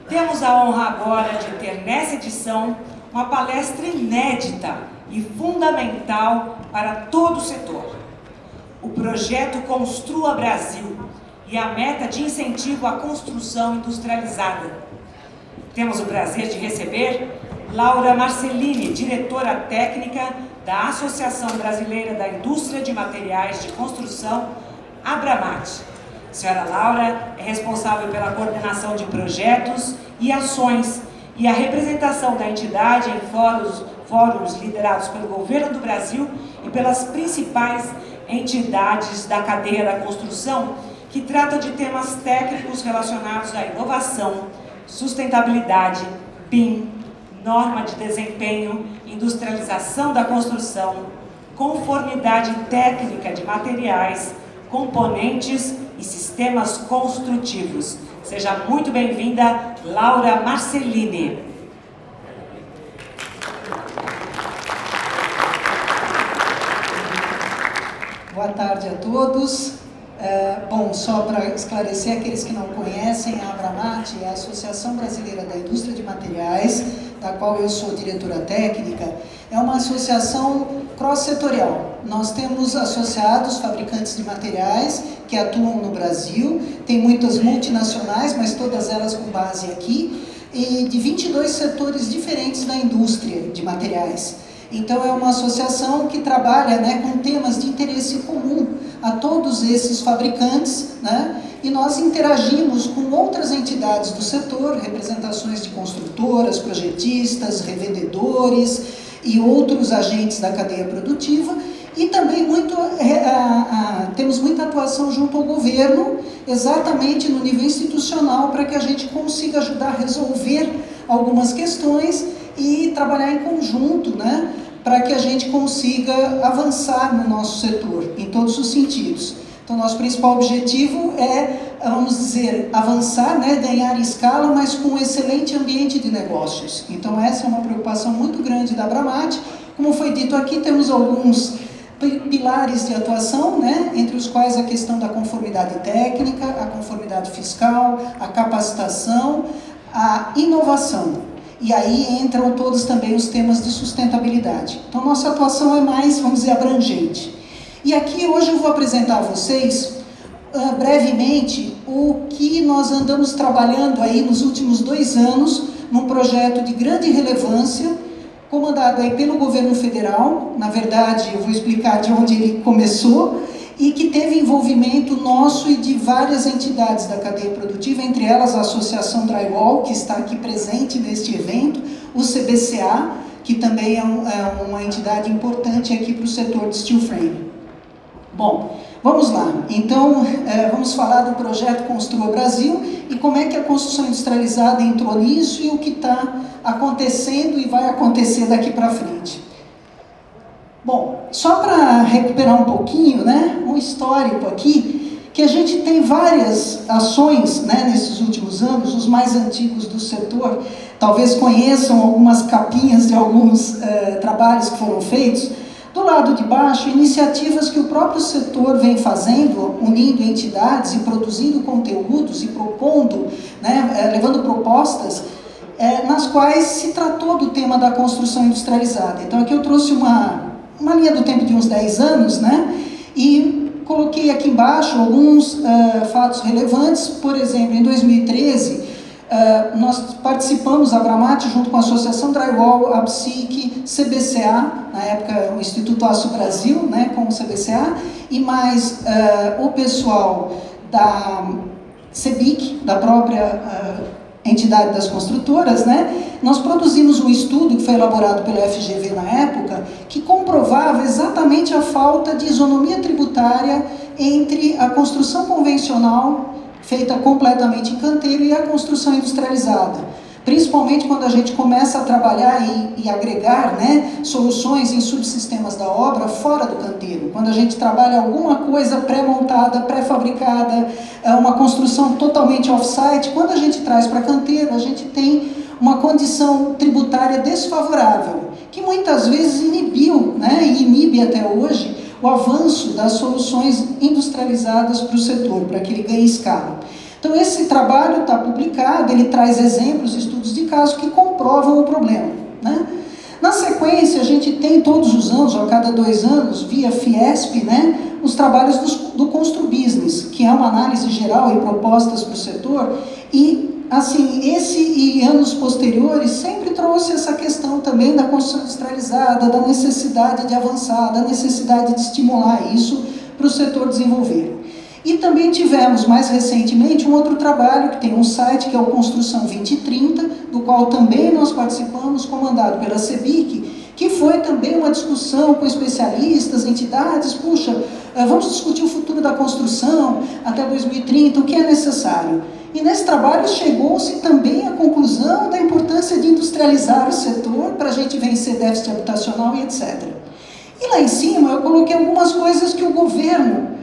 Temos a honra agora de ter nessa edição uma palestra inédita e fundamental para todo o setor. O projeto Construa Brasil e a meta de incentivo à construção industrializada. Temos o prazer de receber Laura Marcellini, diretora técnica da Associação Brasileira da Indústria de Materiais de Construção, Abramat. A senhora Laura é responsável pela coordenação de projetos e ações e a representação da entidade em fóruns liderados pelo governo do Brasil e pelas principais entidades da cadeia da construção, que trata de temas técnicos relacionados à inovação, sustentabilidade, BIM, norma de desempenho, industrialização da construção, conformidade técnica de materiais, componentes e sistemas construtivos. Seja muito bem-vinda, Laura Marcellini. Boa tarde a todos. Bom, só para esclarecer aqueles que não conhecem, a Abramat é a Associação Brasileira da Indústria de Materiais, da qual eu sou diretora técnica. É uma associação cross-setorial. Nós temos associados fabricantes de materiais que atuam no Brasil, tem muitas multinacionais, mas todas elas com base aqui, e de 22 setores diferentes da indústria de materiais. Então é uma associação que trabalha, com temas de interesse comum a todos esses fabricantes, e nós interagimos com outras entidades do setor, representações de construtoras, projetistas, revendedores e outros agentes da cadeia produtiva, e também temos muita atuação junto ao governo, exatamente no nível institucional, para que a gente consiga ajudar a resolver algumas questões e trabalhar em conjunto, para que a gente consiga avançar no nosso setor, em todos os sentidos. Então, nosso principal objetivo é, vamos dizer, avançar, ganhar escala, mas com um excelente ambiente de negócios. Então, essa é uma preocupação muito grande da Abramat. Como foi dito aqui, temos alguns pilares de atuação, entre os quais a questão da conformidade técnica, a conformidade fiscal, a capacitação, a inovação. E aí entram todos também os temas de sustentabilidade. Então, nossa atuação é mais, vamos dizer, abrangente. E aqui hoje eu vou apresentar a vocês, brevemente, o que nós andamos trabalhando aí nos últimos 2 anos, num projeto de grande relevância, comandado aí pelo governo federal. Na verdade, eu vou explicar de onde ele começou, e que teve envolvimento nosso e de várias entidades da cadeia produtiva, entre elas a Associação Drywall, que está aqui presente neste evento, o CBCA, que também é uma entidade importante aqui para o setor de steel frame. Bom, vamos lá. Então, vamos falar do projeto Construa Brasil e como é que a construção industrializada entrou nisso e o que está acontecendo e vai acontecer daqui para frente. Bom, só para recuperar um pouquinho, um histórico aqui, que a gente tem várias ações, nesses últimos anos, os mais antigos do setor, talvez conheçam algumas capinhas de alguns trabalhos que foram feitos. Do lado de baixo, iniciativas que o próprio setor vem fazendo, unindo entidades e produzindo conteúdos e propondo, levando propostas, nas quais se tratou do tema da construção industrializada. Então aqui eu trouxe uma linha do tempo de uns 10 anos, e coloquei aqui embaixo alguns fatos relevantes. Por exemplo, em 2013, nós participamos, a Abramat, junto com a Associação Drywall, a ABSIC, CBCA, na época o Instituto Aço Brasil, com o CBCA, e mais o pessoal da CEBIC, da própria entidade das construtoras, nós produzimos um estudo que foi elaborado pelo FGV na época, que comprovava exatamente a falta de isonomia tributária entre a construção convencional, feita completamente em canteiro, e a construção industrializada. Principalmente quando a gente começa a trabalhar e agregar soluções em subsistemas da obra fora do canteiro. Quando a gente trabalha alguma coisa pré-montada, pré-fabricada, uma construção totalmente off-site, quando a gente traz para canteiro, a gente tem uma condição tributária desfavorável, que muitas vezes inibiu, e inibe até hoje, o avanço das soluções industrializadas para o setor, para que ele ganhe escala. Então, esse trabalho está publicado, ele traz exemplos, estudos de caso que comprovam o problema, né? Na sequência, a gente tem todos os anos, ou a cada 2 anos, via Fiesp, né, os trabalhos do Construbusiness, que é uma análise geral e propostas para o setor, e, assim, esse e anos posteriores sempre trouxe essa questão também da construção industrializada, da necessidade de avançar, da necessidade de estimular isso para o setor desenvolver. E também tivemos, mais recentemente, um outro trabalho, que tem um site, que é o Construção 2030, do qual também nós participamos, comandado pela CEBIC, que foi também uma discussão com especialistas, entidades, puxa, vamos discutir o futuro da construção até 2030, o que é necessário. E nesse trabalho chegou-se também à conclusão da importância de industrializar o setor para a gente vencer déficit habitacional e etc. E lá em cima eu coloquei algumas coisas que o governo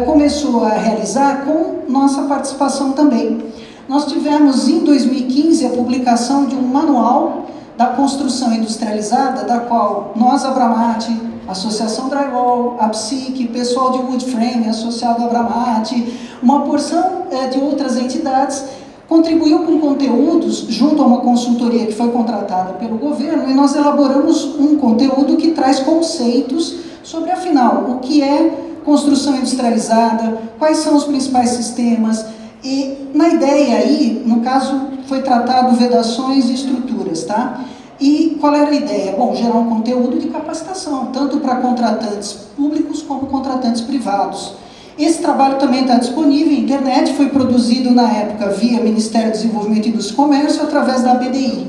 começou a realizar com nossa participação também. Nós tivemos em 2015 a publicação de um manual da construção industrializada, da qual nós, Abramate, Associação Drywall, a PSIC, pessoal de Wood Frame, associado à Abramate, uma porção de outras entidades, contribuiu com conteúdos junto a uma consultoria que foi contratada pelo governo, e nós elaboramos um conteúdo que traz conceitos sobre, afinal, o que é construção industrializada, quais são os principais sistemas, e na ideia aí, no caso, foi tratado vedações e estruturas, tá? E qual era a ideia? Bom, gerar um conteúdo de capacitação, tanto para contratantes públicos como contratantes privados. Esse trabalho também está disponível na internet, foi produzido na época via Ministério do Desenvolvimento, Indústria e Comércio, através da ABDI,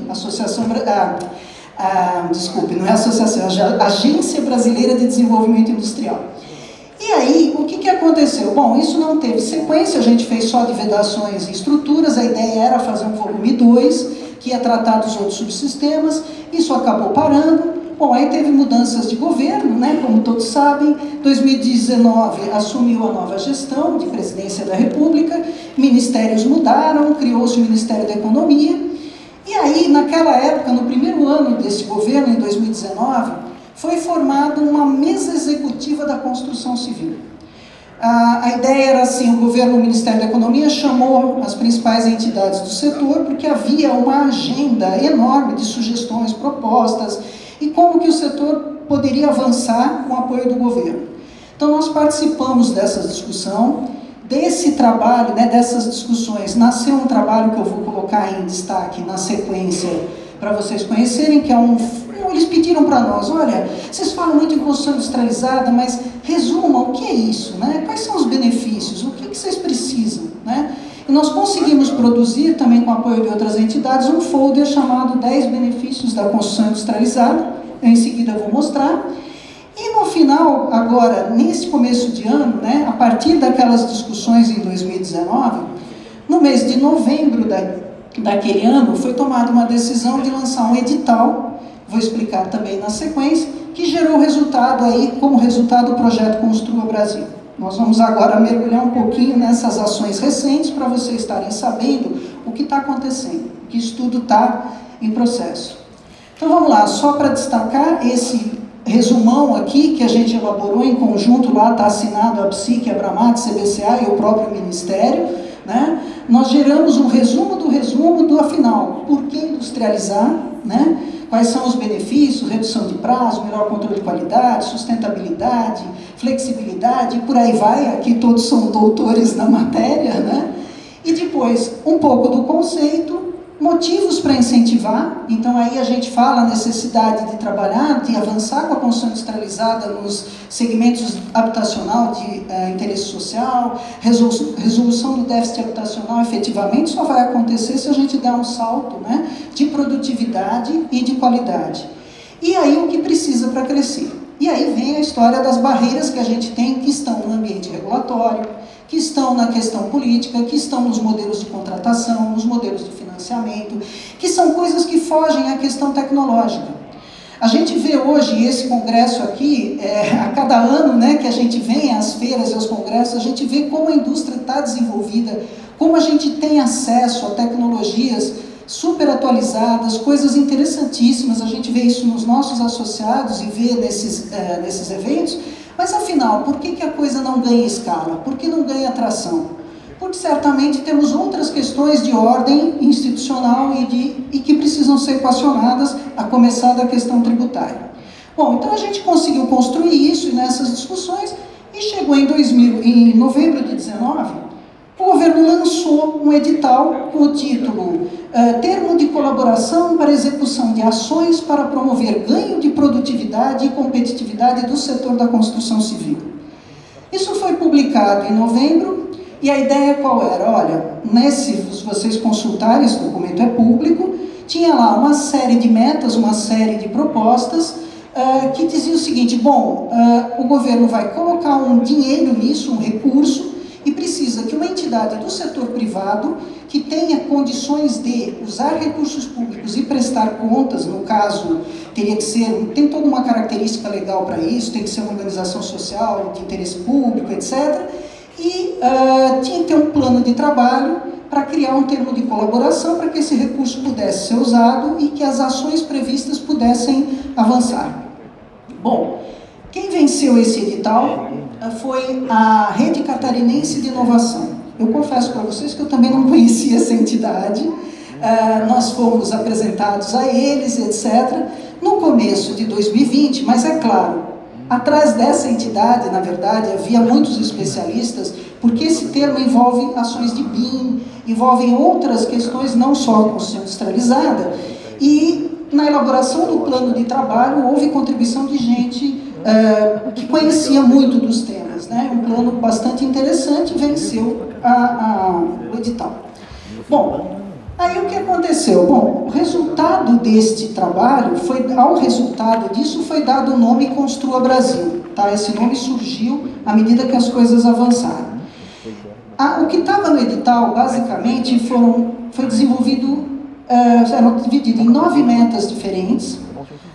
desculpe, não é associação, é a Agência Brasileira de Desenvolvimento Industrial. E aí, o que aconteceu? Bom, isso não teve sequência, a gente fez só de vedações e estruturas, a ideia era fazer um volume 2, que ia tratar dos outros subsistemas, isso acabou parando. Bom, aí teve mudanças de governo, né, como todos sabem, 2019 assumiu a nova gestão de presidência da República, ministérios mudaram, criou-se o Ministério da Economia, e aí, naquela época, no primeiro ano desse governo, em 2019, foi formada uma mesa executiva da construção civil. A ideia era assim, o governo, o Ministério da Economia chamou as principais entidades do setor, porque havia uma agenda enorme de sugestões, propostas, e como que o setor poderia avançar com o apoio do governo. Então, nós participamos dessa discussão, desse trabalho, né, dessas discussões, nasceu um trabalho que eu vou colocar em destaque na sequência, para vocês conhecerem, que é eles pediram para nós, olha, vocês falam muito em construção industrializada, mas resumam o que é isso, né? Quais são os benefícios, o que vocês precisam, né? E nós conseguimos produzir, também com o apoio de outras entidades, um folder chamado 10 benefícios da construção industrializada, eu em seguida vou mostrar. E no final, agora, nesse começo de ano, né, a partir daquelas discussões em 2019, no mês de novembro daquele ano, foi tomada uma decisão de lançar um edital, vou explicar também na sequência, que gerou resultado aí, como resultado do projeto Construa Brasil. Nós vamos agora mergulhar um pouquinho nessas ações recentes para vocês estarem sabendo o que está acontecendo, que isso tudo está em processo. Então vamos lá, só para destacar esse resumão aqui que a gente elaborou em conjunto, lá está assinado a PSIC, a Abramate, CBCA e o próprio Ministério, né? Nós geramos um resumo do afinal, por que industrializar, né? Quais são os benefícios, redução de prazo, melhor controle de qualidade, sustentabilidade, flexibilidade, e por aí vai, aqui todos são doutores na matéria, né? E depois, um pouco do conceito, motivos para incentivar, então aí a gente fala a necessidade de trabalhar, de avançar com a construção industrializada nos segmentos habitacional de interesse social, resolução do déficit habitacional efetivamente só vai acontecer se a gente der um salto, né, de produtividade e de qualidade. E aí o que precisa para crescer? E aí vem a história das barreiras que a gente tem, que estão no ambiente regulatório, que estão na questão política, que estão nos modelos de contratação, nos modelos de financiamento, que são coisas que fogem à questão tecnológica. A gente vê hoje esse congresso aqui, a cada ano, né, que a gente vem às feiras e aos congressos, a gente vê como a indústria está desenvolvida, como a gente tem acesso a tecnologias super atualizadas, coisas interessantíssimas, a gente vê isso nos nossos associados e vê nesses eventos, mas afinal, por que a coisa não ganha escala? Por que não ganha atração? porque certamente temos outras questões de ordem institucional e que precisam ser equacionadas, a começar da questão tributária. Bom, então a gente conseguiu construir isso nessas discussões e chegou em novembro de 2019, o governo lançou um edital com o título Termo de Colaboração para Execução de Ações para Promover Ganho de Produtividade e Competitividade do Setor da Construção Civil. Isso foi publicado em novembro e a ideia qual era? Olha, se vocês consultarem, esse documento é público, tinha lá uma série de metas, uma série de propostas que dizia o seguinte, bom, o governo vai colocar um dinheiro nisso, um recurso, e precisa que uma entidade do setor privado que tenha condições de usar recursos públicos e prestar contas, no caso, teria que ser, tem toda uma característica legal para isso, tem que ser uma organização social de interesse público, etc. E tinha que ter um plano de trabalho para criar um termo de colaboração para que esse recurso pudesse ser usado e que as ações previstas pudessem avançar. Bom, quem venceu esse edital foi a Rede Catarinense de Inovação. Eu confesso para vocês que eu também não conhecia essa entidade, nós fomos apresentados a eles, etc., no começo de 2020, mas é claro, atrás dessa entidade, na verdade, havia muitos especialistas, porque esse termo envolve ações de BIM, envolve outras questões, não só a construção industrializada, e na elaboração do plano de trabalho houve contribuição de gente que conhecia muito dos temas, né? Um plano bastante interessante, venceu o edital. Bom, aí o que aconteceu? Bom, o resultado deste trabalho, ao resultado disso foi dado o nome Construa Brasil, tá? Esse nome surgiu à medida que as coisas avançaram. O que estava no edital, basicamente, foi desenvolvido, eram dividido em 9 metas diferentes,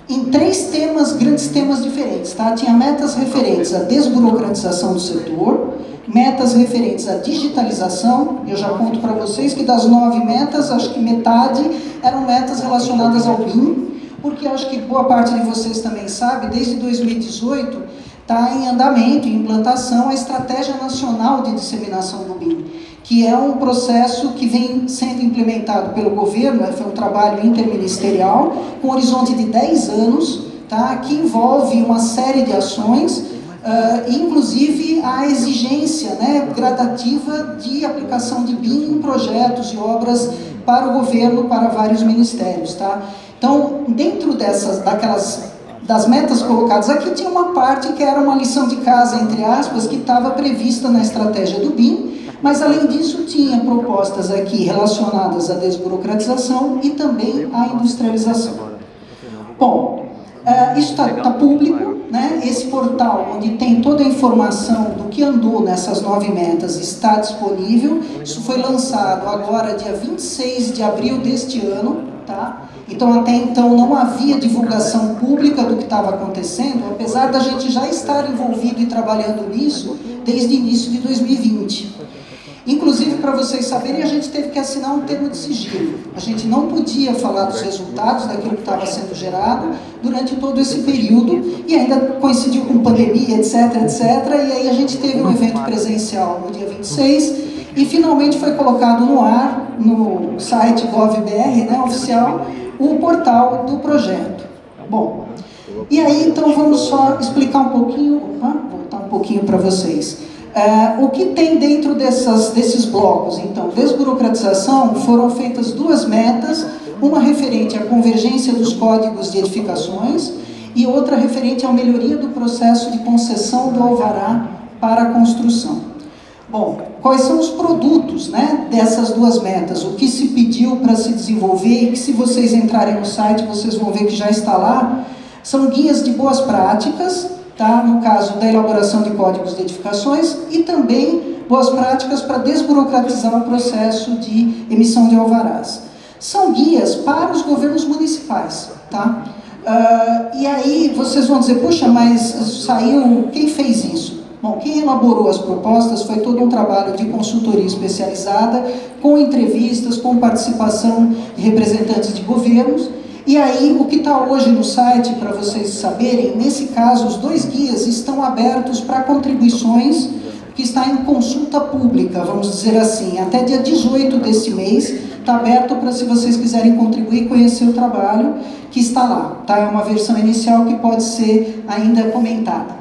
em 3 temas, grandes temas diferentes, tá? Tinha metas referentes à desburocratização do setor, metas referentes à digitalização, eu já conto para vocês que das 9 metas, acho que metade eram metas relacionadas ao BIM, porque acho que boa parte de vocês também sabe, desde 2018 está em andamento, em implantação, a Estratégia Nacional de Disseminação do BIM, que é um processo que vem sendo implementado pelo governo, foi um trabalho interministerial, com um horizonte de 10 anos, tá, que envolve uma série de ações, inclusive a exigência, né, gradativa de aplicação de BIM em projetos e obras para o governo, para vários ministérios. Tá? Então, dentro das metas colocadas aqui, tinha uma parte que era uma lição de casa, entre aspas, que estava prevista na estratégia do BIM, mas além disso tinha propostas aqui relacionadas à desburocratização e também à industrialização. Bom, isso está público, né? Esse portal onde tem toda a informação do que andou nessas 9 metas está disponível. Isso foi lançado agora dia 26 de abril deste ano, tá? Então até então não havia divulgação pública do que estava acontecendo, apesar da gente já estar envolvido e trabalhando nisso desde o início de 2020. Inclusive, para vocês saberem, a gente teve que assinar um termo de sigilo. A gente não podia falar dos resultados daquilo que estava sendo gerado durante todo esse período, e ainda coincidiu com pandemia, etc, etc, e aí a gente teve um evento presencial no dia 26, e finalmente foi colocado no ar, no site GovBR, né, oficial, o portal do projeto. Bom, e aí então vamos só explicar um pouquinho, voltar um pouquinho para vocês. O que tem dentro desses blocos? Então, desburocratização, foram feitas 2 metas, uma referente à convergência dos códigos de edificações e outra referente à melhoria do processo de concessão do alvará para a construção. Bom, quais são os produtos, né, dessas 2 metas? O que se pediu para se desenvolver e que, se vocês entrarem no site, vocês vão ver que já está lá, são guias de boas práticas, tá? No caso da elaboração de códigos de edificações e também boas práticas para desburocratizar o processo de emissão de alvarás. São guias para os governos municipais, tá? E aí vocês vão dizer, puxa, mas saiu, quem fez isso? Bom, quem elaborou as propostas foi todo um trabalho de consultoria especializada, com entrevistas, com participação de representantes de governos. E aí, o que está hoje no site, para vocês saberem, nesse caso, os 2 guias estão abertos para contribuições que está em consulta pública, vamos dizer assim, até dia 18 deste mês, está aberto para, se vocês quiserem contribuir, conhecer o trabalho que está lá, tá? É uma versão inicial que pode ser ainda comentada.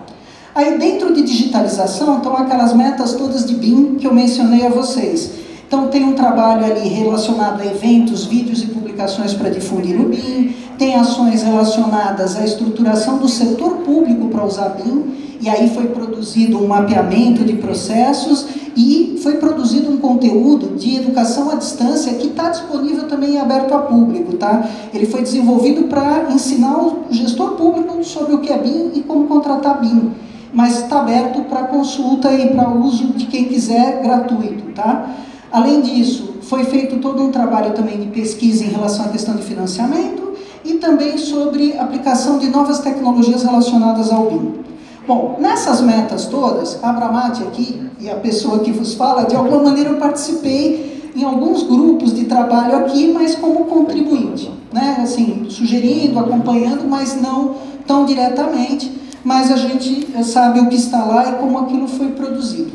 Aí dentro de digitalização estão aquelas metas todas de BIM que eu mencionei a vocês. Então tem um trabalho ali relacionado a eventos, vídeos e publicações para difundir o BIM, tem ações relacionadas à estruturação do setor público para usar BIM, e aí foi produzido um mapeamento de processos e foi produzido um conteúdo de educação à distância que está disponível também aberto a público, tá? Ele foi desenvolvido para ensinar o gestor público sobre o que é BIM e como contratar BIM, mas está aberto para consulta e para uso de quem quiser, gratuito, tá? Além disso, foi feito todo um trabalho também de pesquisa em relação à questão de financiamento e também sobre aplicação de novas tecnologias relacionadas ao BIM. Bom, nessas metas todas, a Abramati aqui, e a pessoa que vos fala, de alguma maneira eu participei em alguns grupos de trabalho aqui, mas como contribuinte, né? Assim, sugerindo, acompanhando, mas não tão diretamente, mas a gente sabe o que está lá e como aquilo foi produzido.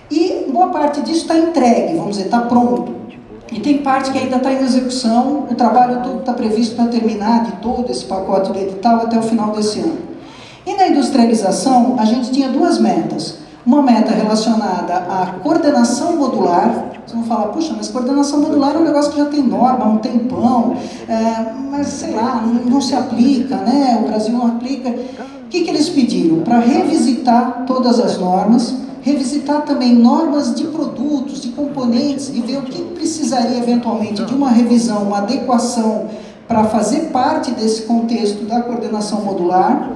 E boa parte disso está entregue, vamos dizer, está pronto. E tem parte que ainda está em execução, o trabalho todo está previsto para terminar de todo esse pacote do edital até o final desse ano. E na industrialização, a gente tinha duas metas. Uma meta relacionada à coordenação modular. Vocês vão falar, puxa, mas coordenação modular é um negócio que já tem norma há um tempão, mas sei lá, não se aplica, né? O Brasil não aplica. O que eles pediram? Para revisitar todas as normas, revisitar também normas de produtos, de componentes, e ver o que precisaria eventualmente de uma revisão, uma adequação para fazer parte desse contexto da coordenação modular.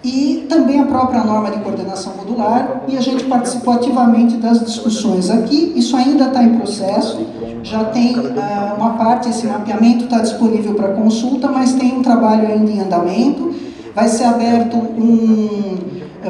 E também a própria norma de coordenação modular, e a gente participou ativamente das discussões aqui. Isso ainda está em processo, já tem uma parte, esse mapeamento está disponível para consulta, mas tem um trabalho ainda em andamento. Vai ser aberto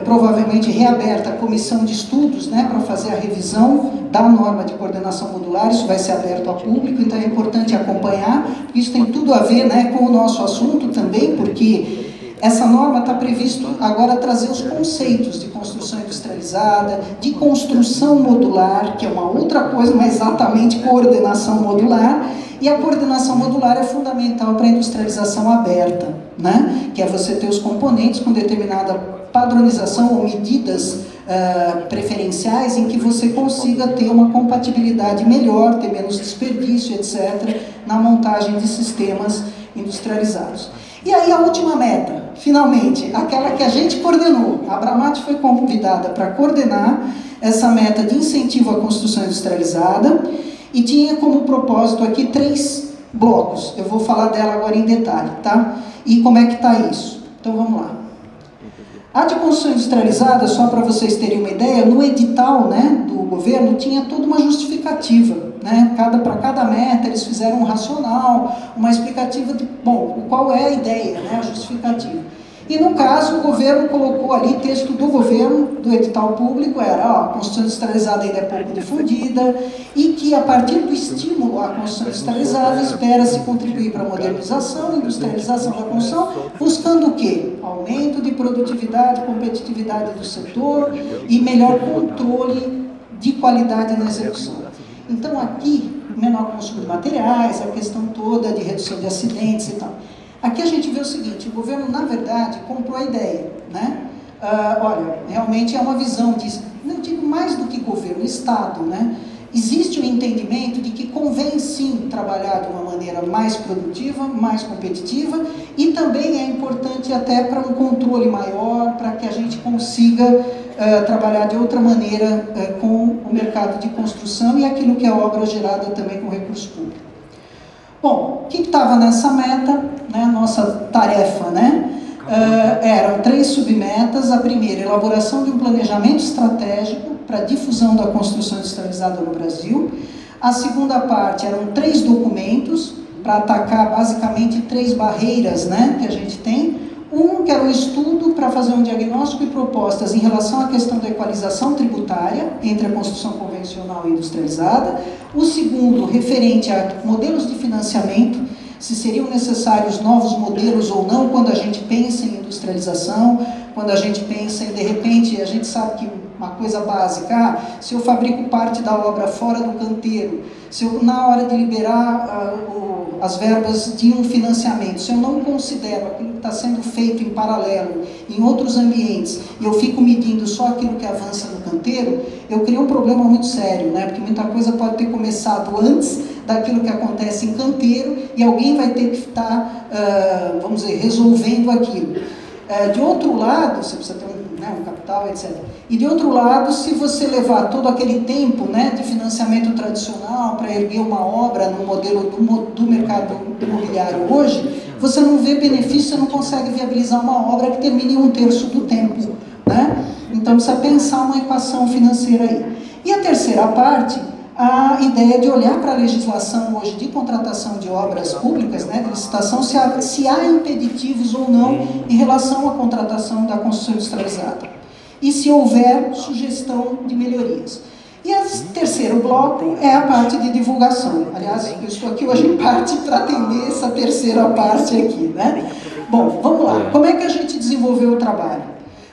provavelmente reaberta a comissão de estudos, né, para fazer a revisão da norma de coordenação modular. Isso vai ser aberto ao público, então é importante acompanhar, porque isso tem tudo a ver, né, com o nosso assunto também, porque essa norma está previsto agora trazer os conceitos de construção industrializada, de construção modular, que é uma outra coisa, mas exatamente coordenação modular. E a coordenação modular é fundamental para a industrialização aberta, né? Que é você ter os componentes com determinada padronização ou medidas preferenciais em que você consiga ter uma compatibilidade melhor, ter menos desperdício, etc., na montagem de sistemas industrializados. E aí a última meta, finalmente, aquela que a gente coordenou. A Abramati foi convidada para coordenar essa meta de incentivo à construção industrializada e tinha como propósito aqui 3 blocos. Eu vou falar dela agora em detalhe, tá? E como é que está isso? Então vamos lá. A de construção industrializada, só para vocês terem uma ideia, no edital, né, do governo tinha toda uma justificativa, né? Para cada meta eles fizeram um racional, uma explicativa de, bom, qual é a ideia, né, a justificativa. E no caso o governo colocou ali, texto do governo, do edital público, era, ó, a construção industrializada ainda é pouco difundida e que a partir do estímulo à construção industrializada espera-se contribuir para a modernização, industrialização da construção, buscando o quê? Aumento de produtividade, competitividade do setor e melhor controle de qualidade na execução. Então aqui, menor consumo de materiais, a questão toda de redução de acidentes e tal. Aqui a gente vê o seguinte, o governo, na verdade, comprou a ideia, né? Olha, realmente é uma visão disso, não digo mais do que governo, Estado, né? Existe um entendimento de que convém sim trabalhar de uma maneira mais produtiva, mais competitiva, e também é importante até para um controle maior, para que a gente consiga trabalhar de outra maneira com o mercado de construção e aquilo que é obra gerada também com recurso público. Bom, o que estava nessa meta, né, nossa tarefa, né? Eram 3 submetas. A primeira, elaboração de um planejamento estratégico para a difusão da construção industrializada no Brasil. A segunda parte eram 3 documentos para atacar basicamente 3 barreiras, né, que a gente tem. Um que era um estudo para fazer um diagnóstico e propostas em relação à questão da equalização tributária entre a construção convencional e industrializada. O segundo, referente a modelos de financiamento, se seriam necessários novos modelos ou não quando a gente pensa em industrialização, quando a gente pensa em, de repente, a gente sabe que uma coisa básica, se eu fabrico parte da obra fora do canteiro, se eu, na hora de liberar as verbas de um financiamento, se eu não considero aquilo que está sendo feito em paralelo em outros ambientes, e eu fico medindo só aquilo que avança no canteiro, eu crio um problema muito sério, né? Porque muita coisa pode ter começado antes daquilo que acontece em canteiro, e alguém vai ter que estar, vamos dizer, resolvendo aquilo. De outro lado, você precisa ter um capital, etc. E de outro lado, se você levar todo aquele tempo, né, de financiamento tradicional para erguer uma obra no modelo do mercado imobiliário hoje, você não vê benefício, você não consegue viabilizar uma obra que termine em 1/3 do tempo, né? Então precisa pensar uma equação financeira aí. E a terceira parte, a ideia de olhar para a legislação hoje de contratação de obras públicas, né, de licitação, se há impeditivos ou não em relação à contratação da construção industrializada. E se houver sugestão de melhorias. E o terceiro bloco é a parte de divulgação. Aliás, eu estou aqui hoje em parte para atender essa terceira parte aqui, né? Bom, vamos lá. Como é que a gente desenvolveu o trabalho?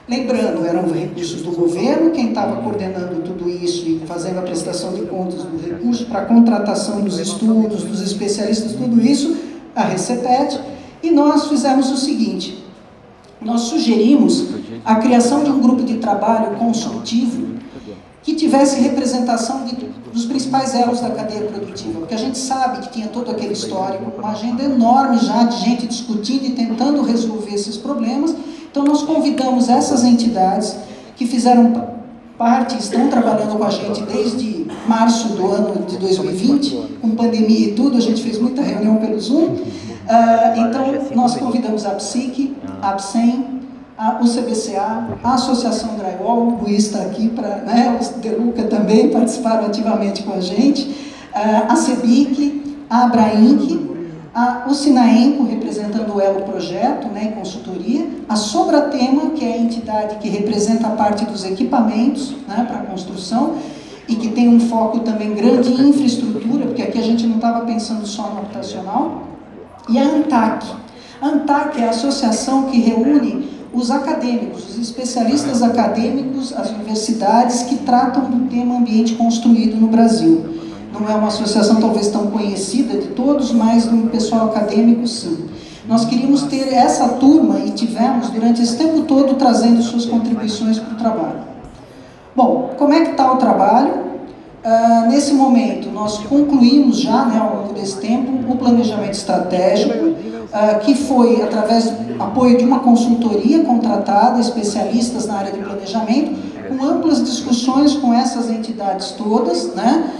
Lembrando, eram recursos do governo, quem estava coordenando tudo isso e fazendo a prestação de contas do recurso para a contratação dos estudos, dos especialistas, tudo isso, a Recepet, e nós fizemos o seguinte, nós sugerimos a criação de um grupo de trabalho consultivo que tivesse representação dos principais elos da cadeia produtiva, porque a gente sabe que tinha todo aquele histórico, uma agenda enorme já de gente discutindo e tentando resolver esses problemas. Então nós convidamos essas entidades que fizeram parte, estão trabalhando com a gente desde março do ano de 2020, com pandemia e tudo, a gente fez muita reunião pelo Zoom. Então nós convidamos a PSIC, a ABSEM, o CBCA, a Associação Drywall, o Luiz está aqui, né, o Deluca também participaram ativamente com a gente, a CEBIC, a Abrainc, o Sinaenco, representando o Elo Projeto, né, em consultoria, a Sobratema, que é a entidade que representa a parte dos equipamentos, né, para a construção, e que tem um foco também grande em infraestrutura, porque aqui a gente não estava pensando só no habitacional, e a ANTAC. A ANTAC é a associação que reúne os acadêmicos, os especialistas acadêmicos, as universidades que tratam do tema ambiente construído no Brasil. Não é uma associação talvez tão conhecida de todos, mas do pessoal acadêmico sim. Nós queríamos ter essa turma e tivemos durante esse tempo todo trazendo suas contribuições para o trabalho. Bom, como é que está o trabalho? Nesse momento, nós concluímos já, né, ao longo desse tempo, o planejamento estratégico, que foi através do apoio de uma consultoria contratada, especialistas na área de planejamento, com amplas discussões com essas entidades todas, né?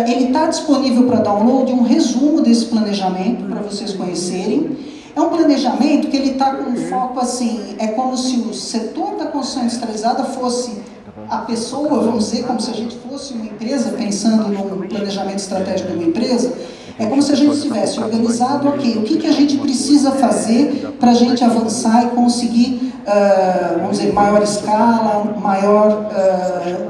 Ele está disponível para download, um resumo desse planejamento, para vocês conhecerem. É um planejamento que ele está com um foco assim, é como se o setor da construção industrializada fosse a pessoa, vamos dizer, como se a gente fosse uma empresa, pensando num planejamento estratégico de uma empresa, é como se a gente tivesse organizado, ok, o que a gente precisa fazer para a gente avançar e conseguir, vamos dizer, maior escala, maior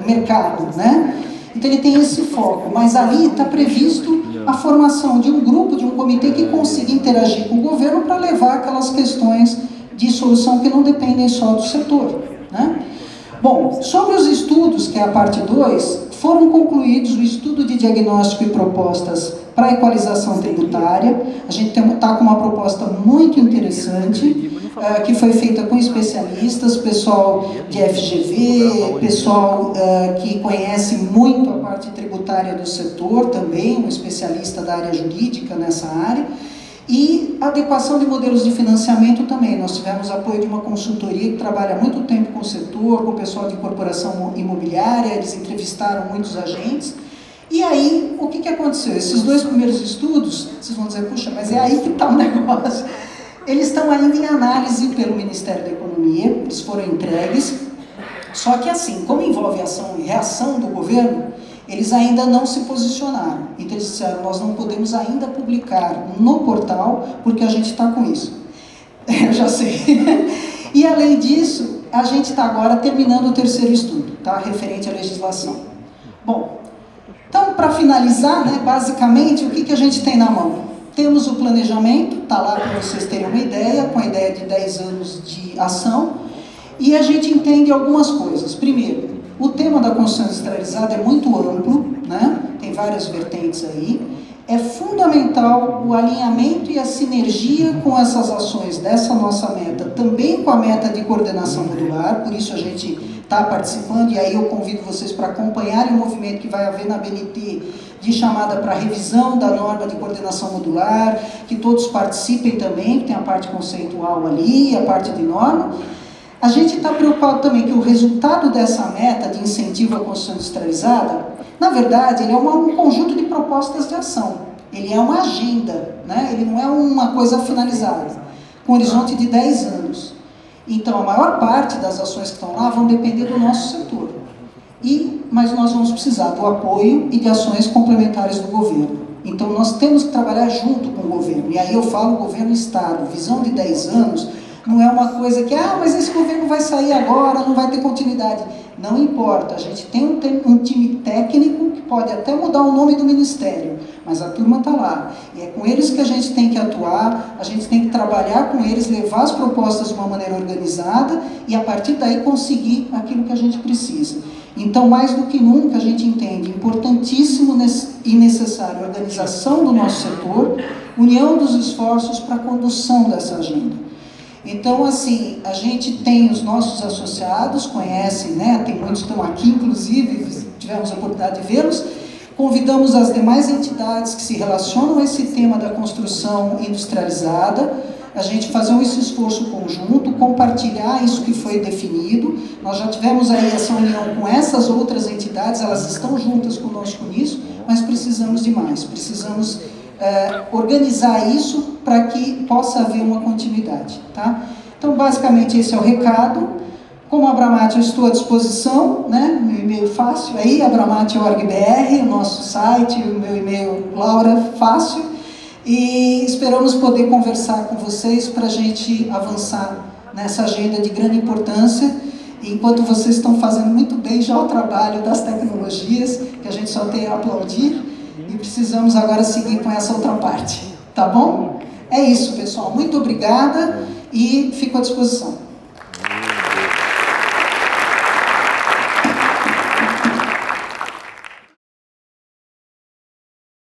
mercado, né? Então ele tem esse foco, mas ali está previsto a formação de um grupo, de um comitê que consiga interagir com o governo para levar aquelas questões de solução que não dependem só do setor, né? Bom, sobre os estudos, que é a parte 2, foram concluídos o estudo de diagnóstico e propostas para a equalização tributária. A gente está com uma proposta muito interessante, que foi feita com especialistas, pessoal de FGV, pessoal que conhece muito a parte tributária do setor também, um especialista da área jurídica nessa área. E adequação de modelos de financiamento também. Nós tivemos apoio de uma consultoria que trabalha há muito tempo com o setor, com o pessoal de incorporação imobiliária, eles entrevistaram muitos agentes. E aí, o que aconteceu? Esses 2 primeiros estudos, vocês vão dizer, puxa, mas é aí que está o negócio. Eles estão ainda em análise pelo Ministério da Economia, eles foram entregues, só que assim, como envolve ação e reação do governo, eles ainda não se posicionaram. Então eles disseram, nós não podemos ainda publicar no portal, porque a gente está com isso. Eu já sei. E além disso, a gente está agora terminando o 3º estudo, tá? Referente à legislação. Bom, então para finalizar, né, basicamente, o que a gente tem na mão? Temos o planejamento, está lá para vocês terem uma ideia, com a ideia de 10 anos de ação, e a gente entende algumas coisas. Primeiro, O tema da construção industrializada é muito amplo, né? Tem várias vertentes aí. É fundamental o alinhamento e a sinergia com essas ações dessa nossa meta, também com a meta de coordenação modular, por isso a gente está participando, e aí eu convido vocês para acompanharem o movimento que vai haver na BNT de chamada para revisão da norma de coordenação modular, que todos participem também, que tem a parte conceitual ali, a parte de norma. A gente está preocupado também que o resultado dessa meta de incentivo à construção industrializada, na verdade, ele é um conjunto de propostas de ação. Ele é uma agenda, né? Ele não é uma coisa finalizada, com horizonte de 10 anos. Então, a maior parte das ações que estão lá vão depender do nosso setor. Mas nós vamos precisar do apoio e de ações complementares do governo. Então, nós temos que trabalhar junto com o governo. E aí eu falo governo e Estado. Visão de 10 anos não é uma coisa que, mas esse governo vai sair agora, não vai ter continuidade. Não importa, a gente tem um time técnico que pode até mudar o nome do ministério, mas a turma está lá. E é com eles que a gente tem que atuar, a gente tem que trabalhar com eles, levar as propostas de uma maneira organizada e a partir daí conseguir aquilo que a gente precisa. Então, mais do que nunca, a gente entende importantíssimo e necessário a organização do nosso setor, união dos esforços para a condução dessa agenda. Então, assim, a gente tem os nossos associados, conhecem, né? Tem muitos que estão aqui, inclusive, tivemos a oportunidade de vê-los. Convidamos as demais entidades que se relacionam a esse tema da construção industrializada, a gente fazer esse esforço conjunto, compartilhar isso que foi definido. Nós já tivemos aí essa união com essas outras entidades, elas estão juntas conosco nisso, mas precisamos de mais, precisamos organizar isso para que possa haver uma continuidade, tá? Então, basicamente, esse é o recado. Como Abramate, eu estou à disposição, né? Meu e-mail fácil aí, abramate.org.br, o nosso site, o meu e-mail Laura Fácil, e esperamos poder conversar com vocês para a gente avançar nessa agenda de grande importância, enquanto vocês estão fazendo muito bem já o trabalho das tecnologias, que a gente só tem a aplaudir, e precisamos agora seguir com essa outra parte, tá bom? É isso, pessoal. Muito obrigada e fico à disposição.